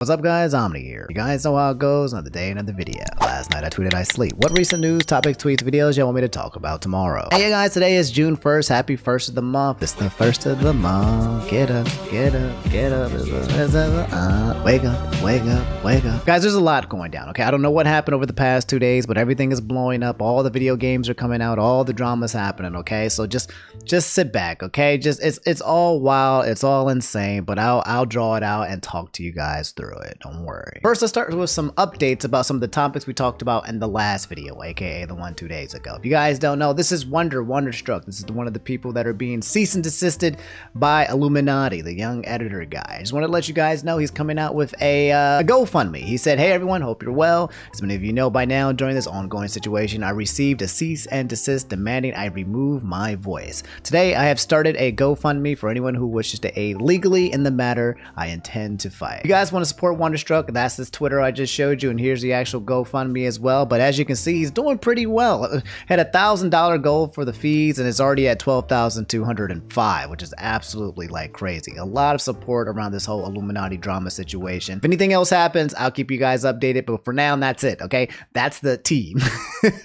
What's up guys, Omni here. You guys know how it goes, another day, another video. Last night I tweeted I sleep. What recent news, topics, tweets, videos y'all want me to talk about tomorrow? Hey guys, today is June 1st. Happy 1st of the month. It's the 1st of the month. Get up, get up, get up. Wake up, wake up, wake up. Guys, there's a lot going down, okay? I don't know what happened over the past 2 days, but everything is blowing up. All the video games are coming out. All the drama's happening, okay? So just sit back, okay? It's all wild. It's all insane, but I'll draw it out and talk to you guys through it. Don't worry. First, let's start with some updates about some of the topics we talked about in the last video, aka the one 2 days ago. If you guys don't know, this is Wonderstruck. This is one of the people that are being cease and desisted by iilluminaughtii, the young editor guy. I just want to let you guys know he's coming out with a GoFundMe. He said, "Hey everyone, hope you're well. As many of you know by now, during this ongoing situation, I received a cease and desist demanding I remove my voice. Today, I have started a GoFundMe for anyone who wishes to aid legally in the matter I intend to fight." If you guys want to support Wonderstruck, that's his Twitter I just showed you, and here's the actual GoFundMe as well. But as you can see, he's doing pretty well. Had a $1,000 goal for the fees, and it's already at 12,205, which is absolutely like crazy. A lot of support around this whole iilluminaughtii drama situation. If anything else happens, I'll keep you guys updated, but for now, that's it, okay? That's the team.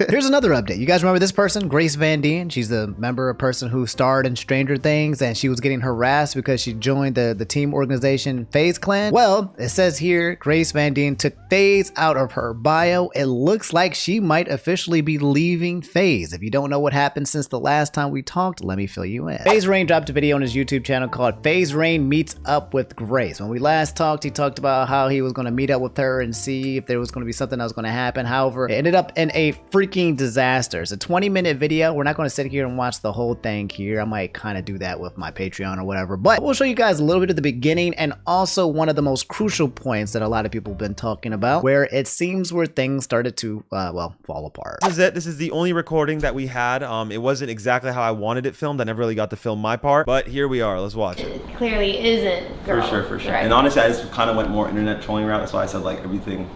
Here's another update. You guys remember this person, Grace Van Dien? She's the person who starred in Stranger Things, and she was getting harassed because she joined the team organization FaZe Clan. Well, it says here, Grace Van Dien took FaZe out of her bio. It looks like she might officially be leaving FaZe. If you don't know what happened since the last time we talked, let me fill you in. FaZe Rain dropped a video on his YouTube channel called FaZe Rain Meets Up with Grace. When we last talked, he talked about how he was going to meet up with her and see if there was going to be something that was going to happen. However, it ended up in a freaking disaster. It's a 20-minute video. We're not going to sit here and watch the whole thing here. I might kind of do that with my Patreon or whatever, but we'll show you guys a little bit of the beginning and also one of the most crucial points that a lot of people have been talking about, where it seems where things started to well, fall apart. This is it. This is the only recording that we had. It wasn't exactly how I wanted it filmed. I never really got to film my part, but here we are. Let's watch it. It clearly isn't, girl. For sure. Right. And honestly, I just kind of went more internet trolling route. That's why I said like everything.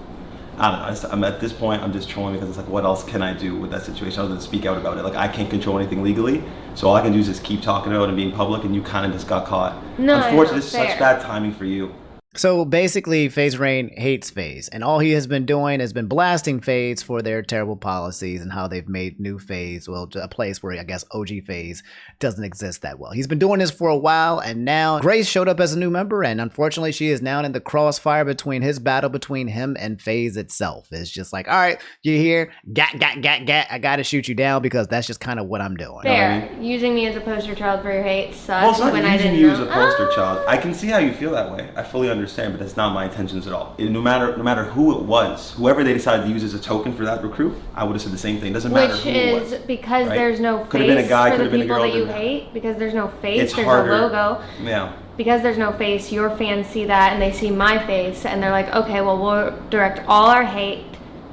I don't know. I'm at this point, I'm just trolling because it's like, what else can I do with that situation other than speak out about it? Like, I can't control anything legally, so all I can do is just keep talking about it and being public, and you kind of just got caught. No, unfortunately, this is such bad timing for you. So basically, FaZe Rain hates FaZe, and all he has been doing has been blasting FaZe for their terrible policies and how they've made new FaZe, well, a place where I guess OG FaZe doesn't exist that well. He's been doing this for a while, and now Grace showed up as a new member, and unfortunately, she is now in the crossfire between his battle between him and FaZe itself. It's just like, all right, you're here, I gotta shoot you down because that's just kind of what I'm doing. Fair. Using me as a poster child for your hate sucks. Well, it's not when using you as a poster child. I can see how you feel that way. I fully understand, but that's not my intentions at all. No matter who it was, whoever they decided to use as a token for that recruit, I would have said the same thing. Doesn't matter who it was. Which is because right? there's no Could have been a face guy, for could the have been a people girl. that you hate. Because there's no face, It's there's harder. no logo. Yeah. Because there's no face, your fans see that and they see my face and they're like, okay, well, we'll direct all our hate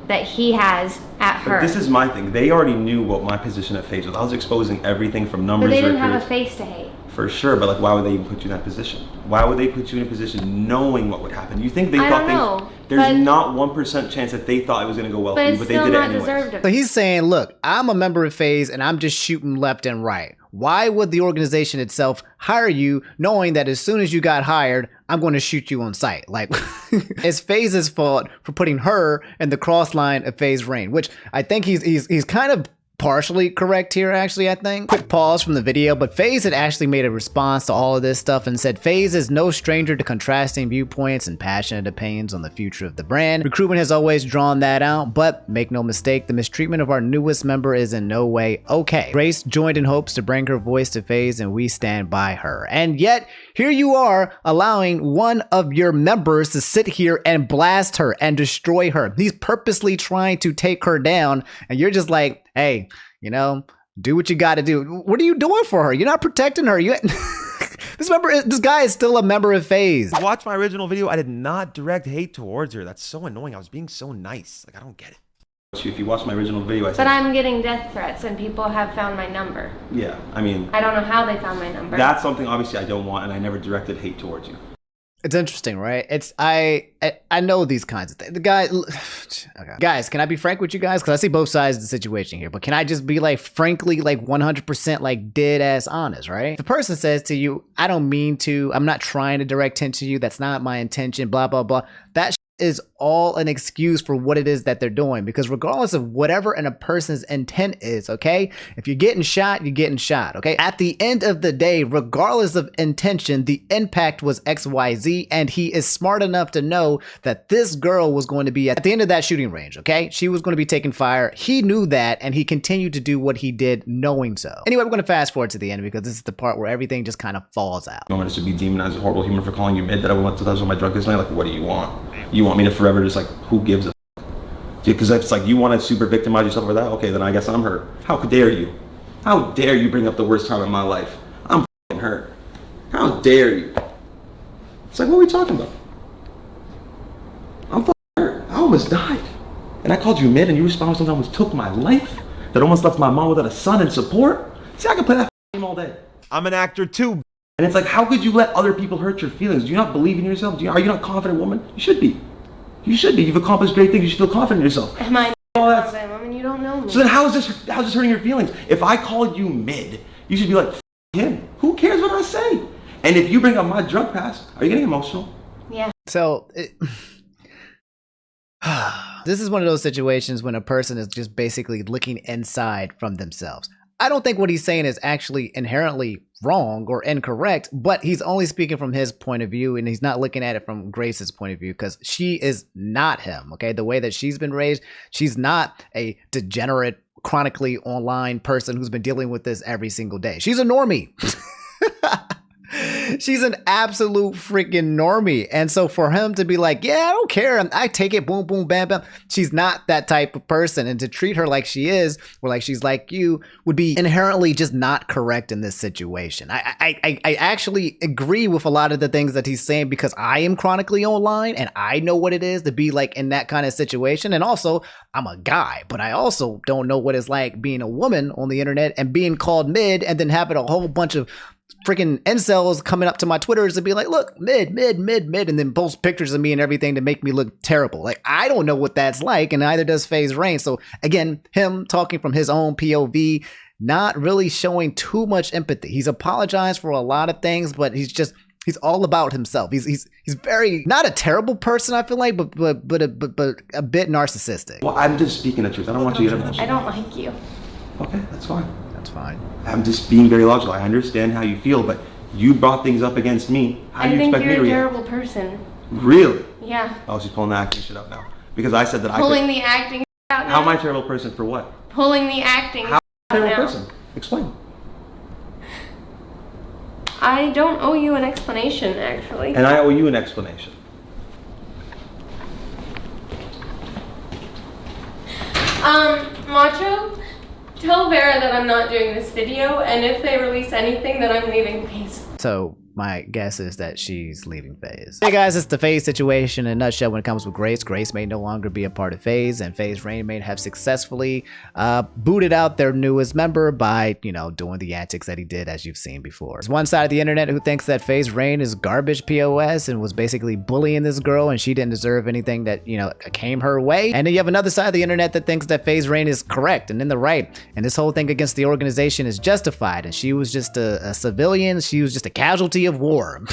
that he has at her. But this is my thing. They already knew what my position at FaZe was. I was exposing everything from numbers. But they didn't have a face to hate. For sure, but like, why would they even put you in that position? Why would they put you in a position knowing what would happen? You think they thought know, there's not 1% chance that they thought it was going to go well for you, but they did it anyway. So he's saying, look, I'm a member of FaZe and I'm just shooting left and right. Why would the organization itself hire you knowing that as soon as you got hired, I'm going to shoot you on sight? Like, it's FaZe's fault for putting her in the cross line of FaZe Rain, which I think he's kind of partially correct here, actually, I think. Quick pause from the video, but FaZe had actually made a response to all of this stuff and said, FaZe is no stranger to contrasting viewpoints and passionate opinions on the future of the brand. Recruitment has always drawn that out, but make no mistake, the mistreatment of our newest member is in no way okay. Grace joined in hopes to bring her voice to FaZe, and we stand by her. And yet, here you are allowing one of your members to sit here and blast her and destroy her. He's purposely trying to take her down, and you're just like, hey, you know, do what you got to do. What are you doing for her? You're not protecting her. This guy is still a member of FaZe. Watch my original video. I did not direct hate towards her. That's so annoying. I was being so nice. Like, I don't get it. If you watch my original video, I said... But I'm getting death threats and people have found my number. Yeah, I mean... I don't know how they found my number. That's something, obviously, I don't want, and I never directed hate towards you. It's interesting, right? I know these kinds of things. The guy, okay. Guys, can I be frank with you guys? Because I see both sides of the situation here. But can I just be like, frankly, like 100% like dead ass honest, right? If the person says to you, "I don't mean to. I'm not trying to direct attention to you. That's not my intention." Blah blah blah. That is all an excuse for what it is that they're doing, because regardless of whatever a person's intent is, okay, if you're getting shot, you're getting shot, okay? At the end of the day, regardless of intention, the impact was XYZ, and he is smart enough to know that this girl was going to be at the end of that shooting range, okay? She was going to be taking fire. He knew that, and he continued to do what he did knowing so. Anyway, we're going to fast forward to the end because this is the part where everything just kind of falls out. You want me to be demonized as a horrible human for calling you mid that I went to touch on my drug test night? Like, what do you want? You want me to forever just like, who gives a f? Because it's like you want to super victimize yourself over that? Okay, then I guess I'm hurt. How dare you? How dare you bring up the worst time in my life? I'm f***ing hurt. How dare you? It's like, what are we talking about? I'm f***ing hurt. I almost died. And I called you mid and you responded something that almost took my life? That almost left my mom without a son and support? See, I can play that game all day. I'm an actor too. And it's like, how could you let other people hurt your feelings? Do you not believe in yourself? Are you not a confident woman? You should be. You should be. You've accomplished great things. You should feel confident in yourself. Am I confident, woman? You don't know me. So then how is this hurting your feelings? If I called you mid, you should be like, F him. Who cares what I say? And if you bring up my drug past, are you getting emotional? Yeah. So, this is one of those situations when a person is just basically looking inside from themselves. I don't think what he's saying is actually inherently wrong or incorrect, but he's only speaking from his point of view, and he's not looking at it from Grace's point of view, because she is not him, okay? The way that she's been raised, she's not a degenerate, chronically online person who's been dealing with this every single day. She's a normie. She's an absolute freaking normie. And so for him to be like, yeah, I don't care, I take it, boom, boom, bam, bam. She's not that type of person. And to treat her like she is, or like she's like you, would be inherently just not correct in this situation. I actually agree with a lot of the things that he's saying, because I am chronically online and I know what it is to be like in that kind of situation. And also, I'm a guy, but I also don't know what it's like being a woman on the internet and being called mid and then having a whole bunch of freaking incels coming up to my Twitters and be like, look, mid, and then post pictures of me and everything to make me look terrible. Like, I don't know what that's like, and neither does FaZe Rain. So again, him talking from his own POV, not really showing too much empathy. He's apologized for a lot of things, but he's all about himself. He's very, not a terrible person, I feel like, but a bit narcissistic. Well, I'm just speaking the truth. I don't want you to get emotional. I don't like you. Okay, that's fine. That's fine. I'm just being very logical. I understand how you feel, but you brought things up against me. How do you expect me to react? I think you're a terrible person. Really? Yeah. Oh, she's pulling the acting shit out now. Because I said that Pulling the acting out now? How am I a terrible person for what? Pulling the acting How am I a terrible now? person? Explain. I don't owe you an explanation, actually. And I owe you an explanation. Macho, tell Vera that I'm not doing this video, and if they release anything, then I'm leaving, please. So my guess is that she's leaving FaZe. Hey guys, it's the FaZe situation in a nutshell when it comes with Grace. Grace may no longer be a part of FaZe, and FaZe Rain may have successfully booted out their newest member by, you know, doing the antics that he did, as you've seen before. There's one side of the internet who thinks that FaZe Rain is garbage POS and was basically bullying this girl and she didn't deserve anything that, you know, came her way. And then you have another side of the internet that thinks that FaZe Rain is correct and in the right, and this whole thing against the organization is justified, and she was just a civilian. She was just a casualty of war.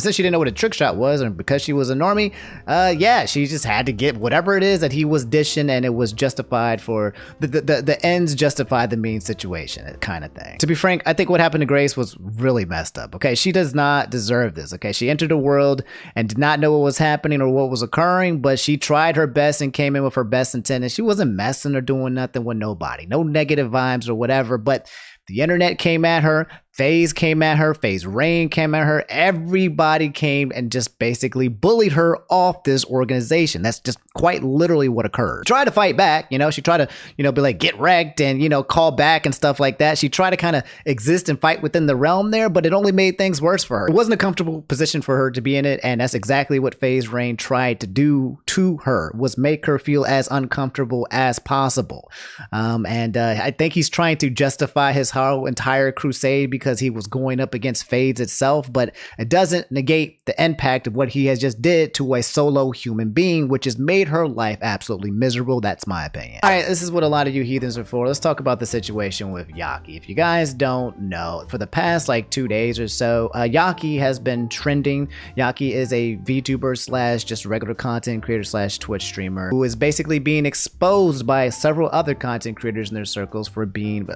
Since she didn't know what a trick shot was, and because she was a normie, yeah, she just had to get whatever it is that he was dishing, and it was justified for the ends justified the means situation, kind of thing. To be frank, I think what happened to Grace was really messed up. Okay, she does not deserve this. Okay, she entered the world and did not know what was happening or what was occurring, but she tried her best and came in with her best intent, and she wasn't messing or doing nothing with nobody, no negative vibes or whatever. But the internet came at her, FaZe came at her, FaZe Rain came at her, everybody came and just basically bullied her off this organization. That's just quite literally what occurred. Tried to fight back, you know, she tried to, you know, be like, get wrecked and, you know, call back and stuff like that. She tried to kind of exist and fight within the realm there, but it only made things worse for her. It wasn't a comfortable position for her to be in it, and that's exactly what FaZe Rain tried to do to her, was make her feel as uncomfortable as possible. I think he's trying to justify his whole entire crusade, because because he was going up against FaZe itself, but it doesn't negate the impact of what he has just did to a solo human being, which has made her life absolutely miserable. That's my opinion. All right, this is what a lot of you heathens are for. Let's talk about the situation with Yaki. If you guys don't know, for the past like 2 days or so, Yaki has been trending. Yaki is a VTuber slash just regular content creator slash Twitch streamer who is basically being exposed by several other content creators in their circles for being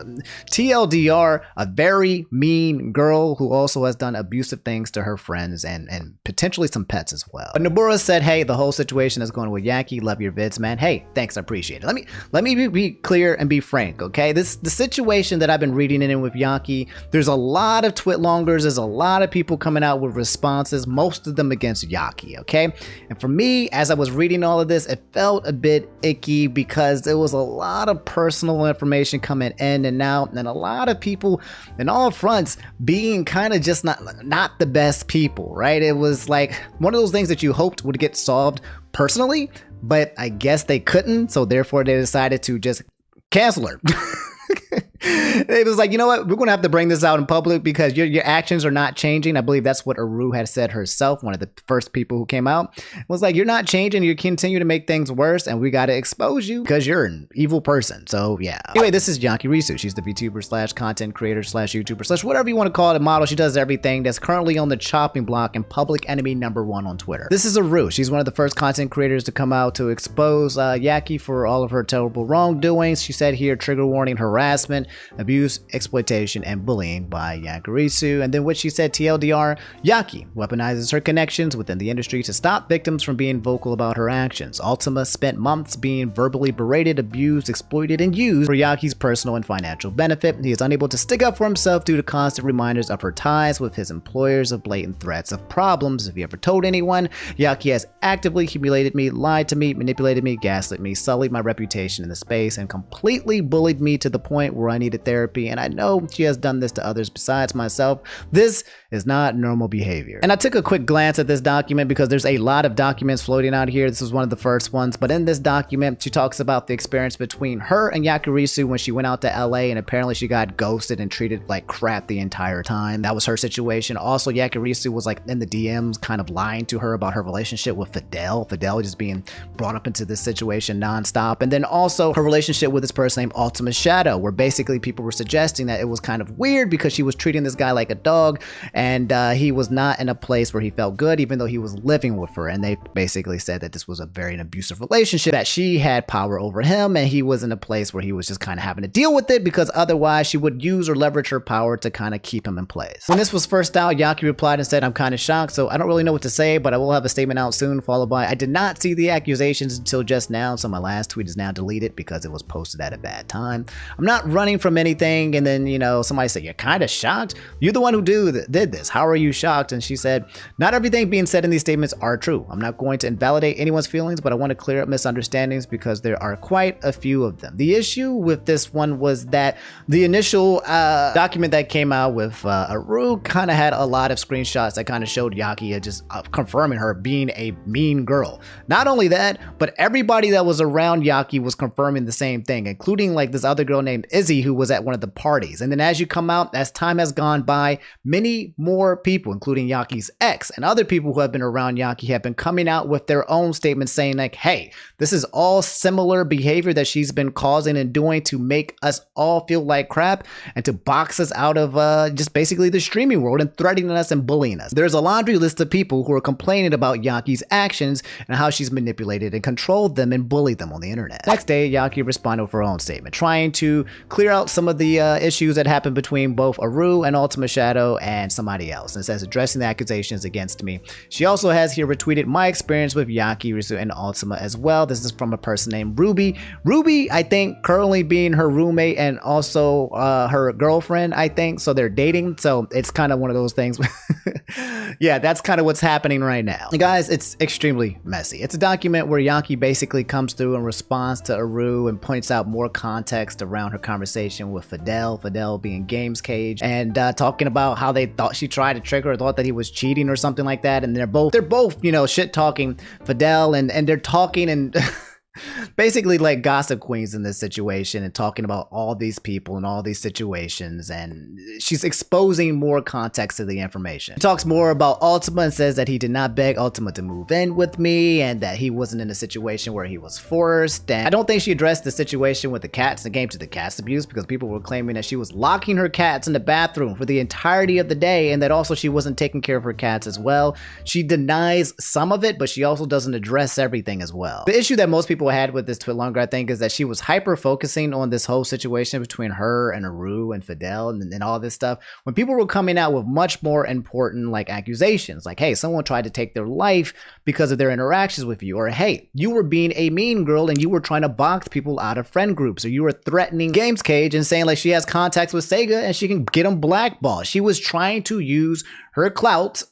TLDR, a very mean girl who also has done abusive things to her friends and potentially some pets as well. But Nobura said, hey, the whole situation is going with Yaki. Love your vids, man. Hey, thanks, I appreciate it. Let me be clear and be frank, okay? The situation that I've been reading in with Yaki, there's a lot of twitlongers, there's a lot of people coming out with responses, most of them against Yaki, okay? And for me, as I was reading all of this, it felt a bit icky because there was a lot of personal information coming in and out, and a lot of people in all fronts being kind of just not the best people, right? It was like one of those things that you hoped would get solved personally, but I guess they couldn't, so therefore they decided to just cancel her. It was like, you know what, we're going to have to bring this out in public because your actions are not changing. I believe that's what Aru had said herself, one of the first people who came out. It was like, you're not changing, you continue to make things worse, and we got to expose you because you're an evil person. So yeah. Anyway, this is Yakirisuu. She's the VTuber slash content creator slash YouTuber slash whatever you want to call it, a model. She does everything that's currently on the chopping block and public enemy #1 on Twitter. This is Aru. She's one of the first content creators to come out to expose Yaki for all of her terrible wrongdoings. She said here, trigger warning, harassment, abuse, exploitation, and bullying by Yakirisuu. And then what she said, TLDR, Yaki weaponizes her connections within the industry to stop victims from being vocal about her actions. Ultima spent months being verbally berated, abused, exploited, and used for Yaki's personal and financial benefit. He is unable to stick up for himself due to constant reminders of her ties with his employers, of blatant threats of problems. If you ever told anyone, Yaki has actively humiliated me, lied to me, manipulated me, gaslit me, sullied my reputation in the space, and completely bullied me to the point where I needed therapy, and I know she has done this to others besides myself. This is not normal behavior. And I took a quick glance at this document because there's a lot of documents floating out here. This was one of the first ones, but in this document, she talks about the experience between her and Yakirisuu when she went out to LA, and apparently she got ghosted and treated like crap the entire time. That was her situation. Also, Yakirisuu was like in the DMs kind of lying to her about her relationship with Fidel just being brought up into this situation nonstop. And then also her relationship with this person named Ultima Shadow, where basically people were suggesting that it was kind of weird because she was treating this guy like a dog, and he was not in a place where he felt good, even though he was living with her. And they basically said that this was a very abusive relationship, that she had power over him, and he was in a place where he was just kind of having to deal with it because otherwise she would use or leverage her power to kind of keep him in place. When this was first out, Yaki replied and said, I'm kind of shocked, so I don't really know what to say, but I will have a statement out soon, followed by, I did not see the accusations until just now, so my last tweet is now deleted because it was posted at a bad time. I'm not running from anything. And then, you know, somebody said, you're kind of shocked? You're the one who did this. How are you shocked? And she said, not everything being said in these statements are true. I'm not going to invalidate anyone's feelings, but I want to clear up misunderstandings because there are quite a few of them. The issue with this one was that the initial document that came out with Aru kind of had a lot of screenshots that kind of showed Yaki just confirming her being a mean girl. Not only that, but everybody that was around Yaki was confirming the same thing, including like this other girl named Izzy who was at one of the parties. And then as you come out, as time has gone by, many more people, including Yaki's ex and other people who have been around Yaki, have been coming out with their own statements saying like, hey, this is all similar behavior that she's been causing and doing to make us all feel like crap and to box us out of just basically the streaming world and threatening us and bullying us. There's a laundry list of people who are complaining about Yaki's actions and how she's manipulated and controlled them and bullied them on the internet. Next day, Yaki responded with her own statement, trying to clear out some of the issues that happened between both Aru and Ultima Shadow and somebody else. And it says, addressing the accusations against me. She also has here retweeted my experience with Yakirisuu and Ultima as well. This is from a person named Ruby. Ruby, I think, currently being her roommate and also her girlfriend, I think. So they're dating. So it's kind of one of those things. Yeah, that's kind of what's happening right now. And guys, it's extremely messy. It's a document where Yaki basically comes through and responds to Aru and points out more context around her conversation with Fidel being Games Cage, and talking about how they thought she tried to trigger or thought that he was cheating or something like that. And they're both, you know, shit talking Fidel, and they're talking and basically like gossip queens in this situation and talking about all these people and all these situations, and she's exposing more context to the information. She talks more about Ultima and says that he did not beg Ultima to move in with me and that he wasn't in a situation where he was forced. And I don't think she addressed the situation with the cats and came to the cat's abuse, because people were claiming that she was locking her cats in the bathroom for the entirety of the day and that also she wasn't taking care of her cats as well. She denies some of it, but she also doesn't address everything as well. The issue that most people had with this tweet longer, I think, is that she was hyper focusing on this whole situation between her and Aru and Fidel and all this stuff, when people were coming out with much more important like accusations, like, hey, someone tried to take their life because of their interactions with you, or hey, you were being a mean girl and you were trying to box people out of friend groups, or you were threatening Games Cage and saying like she has contacts with Sega and she can get them blackballed. She was trying to use her clout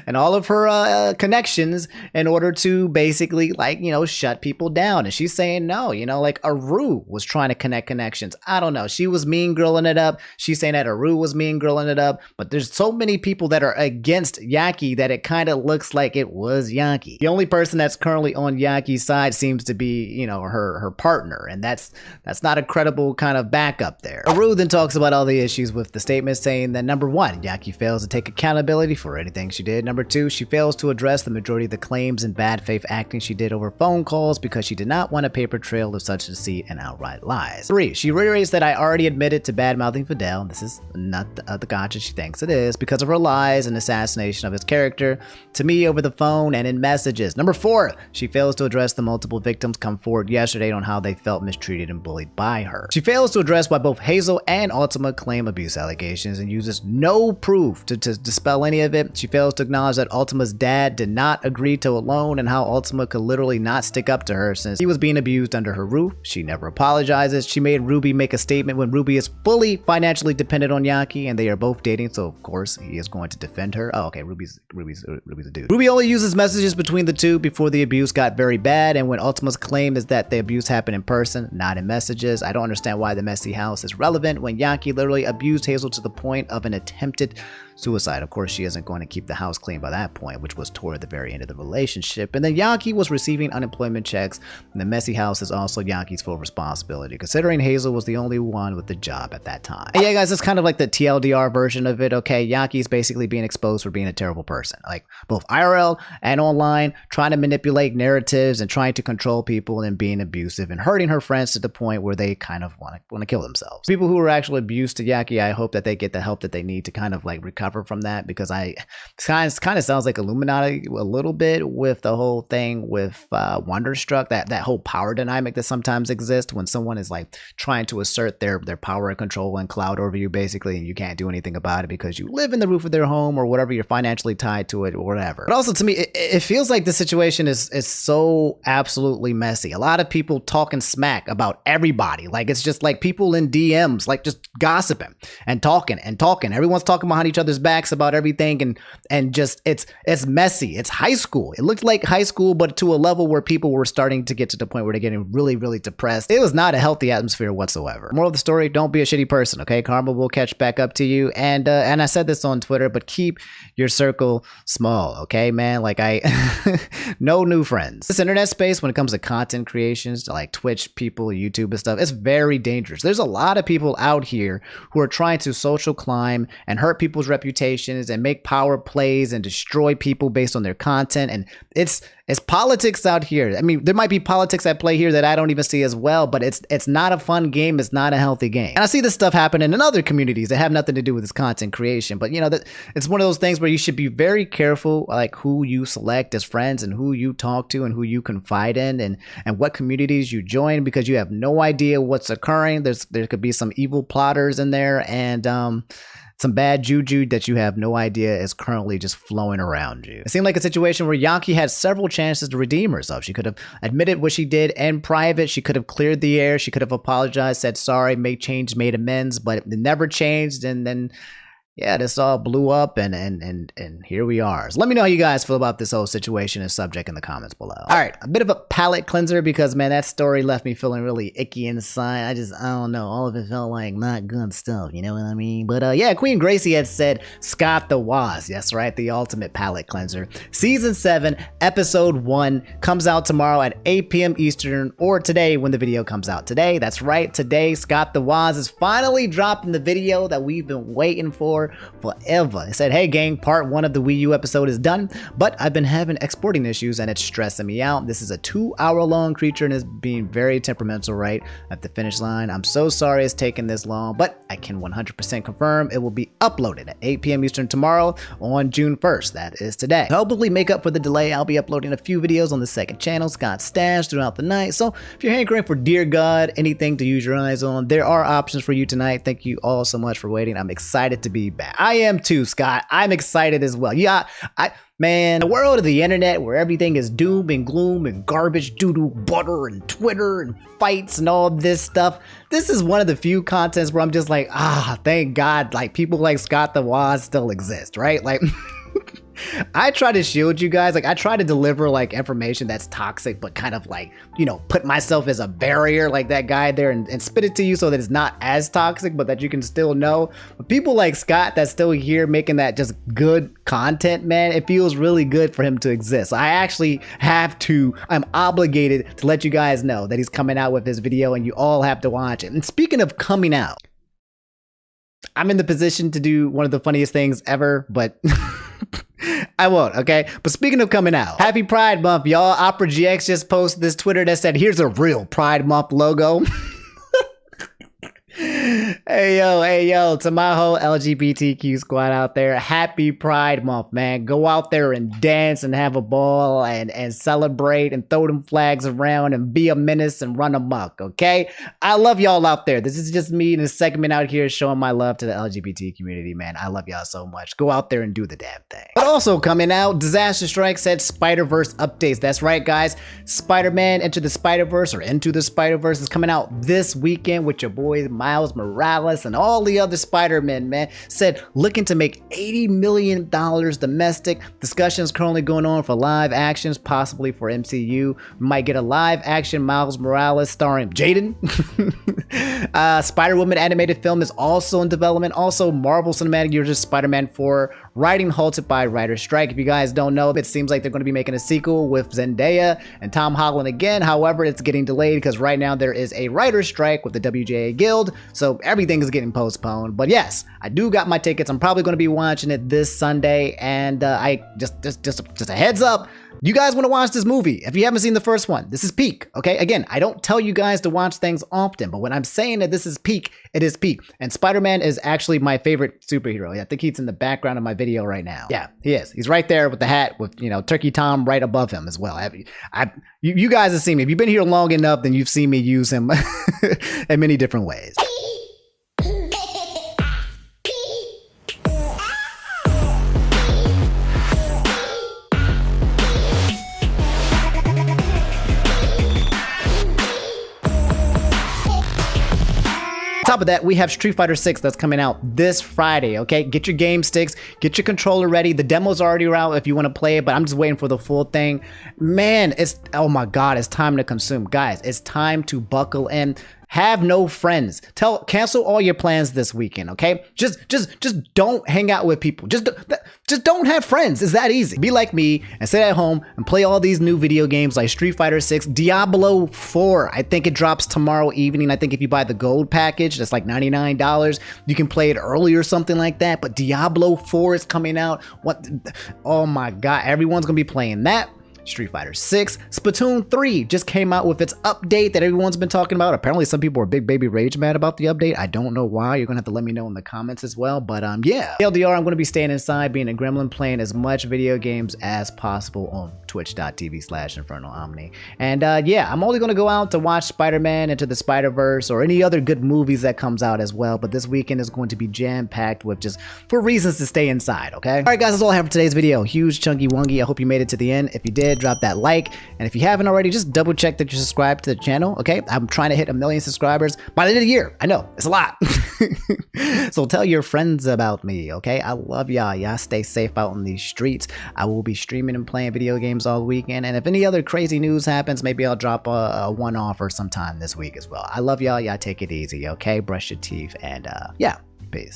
and all of her connections in order to basically, like, you know, shut people down. And she's saying no, you know, like Aru was trying to connect connections. I don't know. She was mean girling it up. She's saying that Aru was mean girling it up. But there's so many people that are against Yaki that it kind of looks like it was Yaki. The only person that's currently on Yaki's side seems to be, you know, her partner. And that's not a credible kind of backup there. Aru then talks about all the issues with the statement, saying that number one, Yaki fails to take accountability for anything she did. Number two, she fails to address the majority of the claims and bad faith acting she did over phone calls because she did not want a paper trail of such deceit and outright lies. Three, she reiterates that I already admitted to bad-mouthing Fidel. This is not the gotcha she thinks it is, because of her lies and assassination of his character to me over the phone and in messages. Number four, she fails to address the multiple victims come forward yesterday on how they felt mistreated and bullied by her. She fails to address why both Hazel and Ultima claim abuse allegations and uses no proof to dispel any of it. She fails to acknowledge that Ultima's dad did not agree to a loan and how Ultima could literally not stick up to her since he was being abused under her roof. She never apologizes. She made Ruby make a statement when Ruby is fully financially dependent on Yaki and they are both dating, so of course he is going to defend her. Oh, okay, Ruby's a dude. Ruby only uses messages between the two before the abuse got very bad, and when Ultima's claim is that the abuse happened in person, not in messages. I don't understand why the messy house is relevant when Yaki literally abused Hazel to the point of an attempted suicide. Of course, she isn't going to keep the house clean by that point, which was toward the very end of the relationship. And then Yaki was receiving unemployment checks, and the messy house is also Yaki's full responsibility, considering Hazel was the only one with the job at that time. And yeah, guys, it's kind of like the TLDR version of it, okay? Yaki's basically being exposed for being a terrible person, like both IRL and online, trying to manipulate narratives and trying to control people and being abusive and hurting her friends to the point where they kind of want to kill themselves. People who are actually abused to Yaki, I hope that they get the help that they need to kind of like recover from that, because it kind of sounds like Illuminati a little bit with the whole thing with Wonderstruck, that whole power dynamic that sometimes exists when someone is like trying to assert their power and control and clout over you basically, and you can't do anything about it because you live in the roof of their home or whatever, you're financially tied to it or whatever. But also to me, it feels like the situation is so absolutely messy. A lot of people talking smack about everybody, like it's just like people in DMs like just gossiping and talking. Everyone's talking behind each other's backs about everything, and just it's messy. It's high school. It looked like high school, but to a level where people were starting to get to the point where they're getting really, really depressed. It was not a healthy atmosphere whatsoever. Moral of the story, don't be a shitty person, okay? Karma will catch back up to you. And I said this on Twitter, but keep your circle small, okay, man? Like no new friends. This internet space, when it comes to content creations, like Twitch people, YouTube and stuff, it's very dangerous. There's a lot of people out here who are trying to social climb and hurt people's reputations and make power plays and destroy people based on their content. And it's politics out here. I mean, there might be politics at play here that I don't even see as well, but it's not a fun game. It's not a healthy game. And I see this stuff happening in other communities that have nothing to do with this content creation. But you know, that it's one of those things where you should be very careful, like who you select as friends and who you talk to and who you confide in and what communities you join, because you have no idea what's occurring. There could be some evil plotters in there and some bad juju that you have no idea is currently just flowing around you. It seemed like a situation where Yaki had several chances to redeem herself. She could have admitted what she did in private. She could have cleared the air. She could have apologized, said sorry, made change, made amends, but it never changed. And then yeah, this all blew up and here we are. So let me know how you guys feel about this whole situation and subject in the comments below. All right, a bit of a palate cleanser because, man, that story left me feeling really icky inside. I don't know, all of it felt like not good stuff, you know what I mean? But yeah, Queen Gracie had said Scott the Woz, yes, right, the ultimate palate cleanser. Season 7, episode 1 comes out tomorrow at 8 p.m. Eastern, or today when the video comes out. Today, that's right, today, Scott the Woz is finally dropping the video that we've been waiting for forever. It said, hey gang, part 1 of the Wii U episode is done, but I've been having exporting issues and it's stressing me out. This is a 2-hour long creature and is being very temperamental right at the finish line. I'm so sorry it's taken this long, but I can 100% confirm it will be uploaded at 8 p.m. Eastern tomorrow on June 1st. That is today. To hopefully make up for the delay, I'll be uploading a few videos on the second channel, Scott Stash, throughout the night. So if you're hankering for Dear God, anything to use your eyes on, there are options for you tonight. Thank you all so much for waiting. I'm excited to be back. I am too, Scott. I'm excited as well. Yeah, man, the world of the internet where everything is doom and gloom and garbage, doo-doo, butter and Twitter and fights and all this stuff. This is one of the few contents where I'm just like, thank God, like people like Scott the Woz still exist, right? Like, I try to shield you guys. Like, I try to deliver like information that's toxic, but kind of like, you know, put myself as a barrier like that guy there and spit it to you so that it's not as toxic, but that you can still know. But people like Scott that's still here making that just good content, man, it feels really good for him to exist. So I actually I'm obligated to let you guys know that he's coming out with this video and you all have to watch it. And speaking of coming out, I'm in the position to do one of the funniest things ever, but I won't, okay? But speaking of coming out, happy Pride Month, y'all. Opera GX just posted this Twitter that said, here's a real Pride Month logo. Hey yo, to my whole LGBTQ squad out there, happy Pride Month, man. Go out there and dance and have a ball and celebrate and throw them flags around and be a menace and run amok, okay? I love y'all out there. This is just me in a segment out here showing my love to the LGBT community, man. I love y'all so much. Go out there and do the damn thing. But also coming out, Disaster Strike said Spider-Verse updates. That's right, guys. Spider-Man Into the Spider-Verse is coming out this weekend with your boy Miles Morales and all the other Spider-Men, man. Said looking to make $80 million domestic. Discussions currently going on for live actions, possibly for MCU. We might get a live action Miles Morales starring Jaden. Spider-Woman animated film is also in development. Also, Marvel Cinematic Universe Spider-Man 4 writing halted by writer's strike. If you guys don't know, it seems like they're going to be making a sequel with Zendaya and Tom Holland again. However, it's getting delayed because right now there is a writer's strike with the WGA Guild, so everything is getting postponed. But yes, I do got my tickets. I'm probably going to be watching it this Sunday, and I just a heads up. You guys want to watch this movie? If you haven't seen the first one, this is peak, okay? Again, I don't tell you guys to watch things often, but when I'm saying that this is peak, it is peak. And Spider-Man is actually my favorite superhero. I think he's in the background of my video right now. Yeah, he is. He's right there with the hat with, you know, Turkey Tom right above him as well. You guys have seen me. If you've been here long enough, then you've seen me use him in many different ways. Top of that, we have Street Fighter 6 that's coming out this Friday, okay? Get your game sticks, get your controller ready. The demo's already out if you want to play it, but I'm just waiting for the full thing. Man, oh my God, it's time to consume. Guys, it's time to buckle in. Have no friends. Cancel all your plans this weekend, okay? Just don't hang out with people. Just don't have friends. It's that easy. Be like me and sit at home and play all these new video games like Street Fighter 6, Diablo 4. I think it drops tomorrow evening. I think if you buy the gold package, that's like $99. You can play it early or something like that. But Diablo 4 is coming out. Oh my God, everyone's gonna be playing that. Street Fighter 6. Splatoon 3 just came out with its update that everyone's been talking about. Apparently some people are big baby rage mad about the update. I don't know why. You're gonna have to let me know in the comments as well. But yeah. LDR, I'm gonna be staying inside, being a gremlin, playing as much video games as possible on twitch.tv/InfernalOmni. And yeah, I'm only gonna go out to watch Spider-Man Into the Spider-Verse or any other good movies that comes out as well. But this weekend is going to be jam-packed with just for reasons to stay inside, okay? All right, guys, that's all I have for today's video. Huge chunky wongy. I hope you made it to the end. If you did, drop that like, and if you haven't already, just double check that you're subscribed to the channel, okay? I'm trying to hit 1 million subscribers by the end of the year. I know, it's a lot. So tell your friends about me, okay? I love y'all. Y'all stay safe out in these streets. I will be streaming and playing video games all weekend. And if any other crazy news happens, maybe I'll drop a one-off or sometime this week as well. I love y'all. Y'all take it easy, okay? Brush your teeth and yeah, peace.